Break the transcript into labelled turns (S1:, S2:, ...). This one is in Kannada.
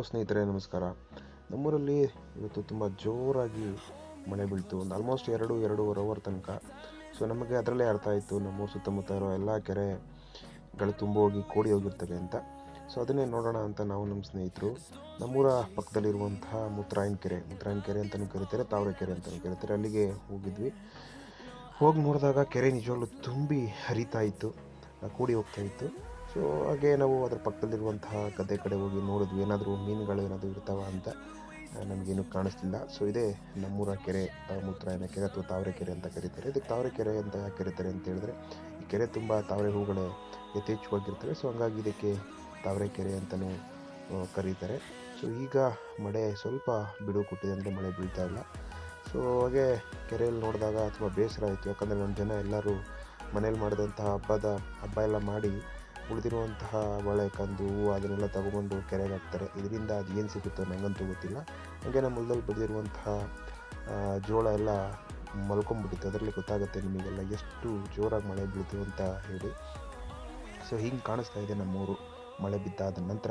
S1: ಹಲೋ ಸ್ನೇಹಿತರೆ, ನಮಸ್ಕಾರ. ನಮ್ಮೂರಲ್ಲಿ ಇವತ್ತು ತುಂಬ ಜೋರಾಗಿ ಮಳೆ ಬೀಳ್ತು. ಒಂದು ಆಲ್ಮೋಸ್ಟ್ ಎರಡೂವರೆ ಅವರ್ ತನಕ. ಸೊ ನಮಗೆ ಅದರಲ್ಲೇ ಅರ್ಥ ಆಯಿತು ನಮ್ಮೂರು ಸುತ್ತಮುತ್ತ ಇರೋ ಎಲ್ಲ ಕೆರೆಗಳು ತುಂಬ ಹೋಗಿ ಕೋಡಿ ಹೋಗಿರ್ತವೆ ಅಂತ. ಸೊ ಅದನ್ನೇ ನೋಡೋಣ ಅಂತ ನಾವು ನಮ್ಮ ಸ್ನೇಹಿತರು ನಮ್ಮೂರ ಪಕ್ಕದಲ್ಲಿರುವಂತಹ ಮುತ್ತರಾಯನ ಕೆರೆ ಅಂತಲೂ ಕರೀತಾರೆ, ತಾವರೆ ಕೆರೆ ಅಂತಲೂ ಕರೀತಾರೆ, ಅಲ್ಲಿಗೆ ಹೋಗಿದ್ವಿ. ಹೋಗಿ ನೋಡಿದಾಗ ಕೆರೆ ನಿಜವಾಗ್ಲೂ ತುಂಬಿ ಹರಿತಾ ಇತ್ತು, ಕೂಡಿ ಹೋಗ್ತಾ ಇತ್ತು. ಸೊ ಹಾಗೆ ನಾವು ಅದರ ಪಕ್ಕದಲ್ಲಿರುವಂತಹ ಗದ್ದೆ ಕಡೆ ಹೋಗಿ ನೋಡಿದ್ವಿ, ಏನಾದರೂ ಮೀನುಗಳು ಏನಾದರೂ ಇರ್ತಾವ ಅಂತ. ನಮಗೇನು ಕಾಣಿಸ್ತಿಲ್ಲ. ಸೊ ಇದೇ ನಮ್ಮೂರ ಕೆರೆ, ಮುತ್ತರಾಯನ ಕೆರೆ ಅಥವಾ ತಾವರೆ ಕೆರೆ ಅಂತ ಕರೀತಾರೆ. ಇದಕ್ಕೆ ತಾವರೆ ಕೆರೆ ಅಂತ ಯಾಕೆ ಕರೀತಾರೆ ಅಂತ ಹೇಳಿದ್ರೆ, ಈ ಕೆರೆ ತುಂಬ ತಾವರೆ ಹೂಗಳೇ ಯಥೇಚ್ಛವಾಗಿರ್ತವೆ. ಸೊ ಹಂಗಾಗಿ ಇದಕ್ಕೆ ತಾವರೆ ಕೆರೆ ಅಂತಲೂ ಕರೀತಾರೆ. ಸೊ ಈಗ ಮಳೆ ಸ್ವಲ್ಪ ಬಿಡುವು ಕೊಟ್ಟಿದೆ, ಅಂದರೆ ಮಳೆ ಬೀಳ್ತಾ ಇಲ್ಲ. ಸೊ ಹಾಗೆ ಕೆರೆಯಲ್ಲಿ ನೋಡಿದಾಗ ತುಂಬ ಬೇಸರ ಆಯಿತು. ಯಾಕಂದರೆ ನಮ್ಮ ಜನ ಎಲ್ಲರೂ ಮನೇಲಿ ಮಾಡಿದಂತಹ ಹಬ್ಬ ಎಲ್ಲ ಮಾಡಿ ಉಳಿದಿರುವಂತಹ ಬಾಳೆ ಕಂದು ಹೂವು ಅದನ್ನೆಲ್ಲ ತಗೊಂಡು ಕೆರೆಗೆ ಹಾಕ್ತಾರೆ. ಇದರಿಂದ ಅದು ಏನು ಸಿಗುತ್ತೋ ನನಗಂತೂ ಗೊತ್ತಿಲ್ಲ. ಹಾಗೆ ನಮ್ಮ ಹೊಲದಲ್ಲಿ ಬೆಳೆದಿರುವಂತಹ ಜೋಳ ಎಲ್ಲ ಮಲ್ಕೊಂಡ್ಬಿಟ್ಟಿತ್ತು. ಅದರಲ್ಲಿ ಗೊತ್ತಾಗುತ್ತೆ ನಿಮಗೆಲ್ಲ ಎಷ್ಟು ಜೋರಾಗಿ ಮಳೆ ಬೀಳ್ತು ಅಂತ ಹೇಳಿ. ಸೊ ಹಿಂಗೆ ಕಾಣಿಸ್ತಾ ಇದೆ ನಮ್ಮೂರು ಮಳೆ ಬಿದ್ದಾದ ನಂತರ.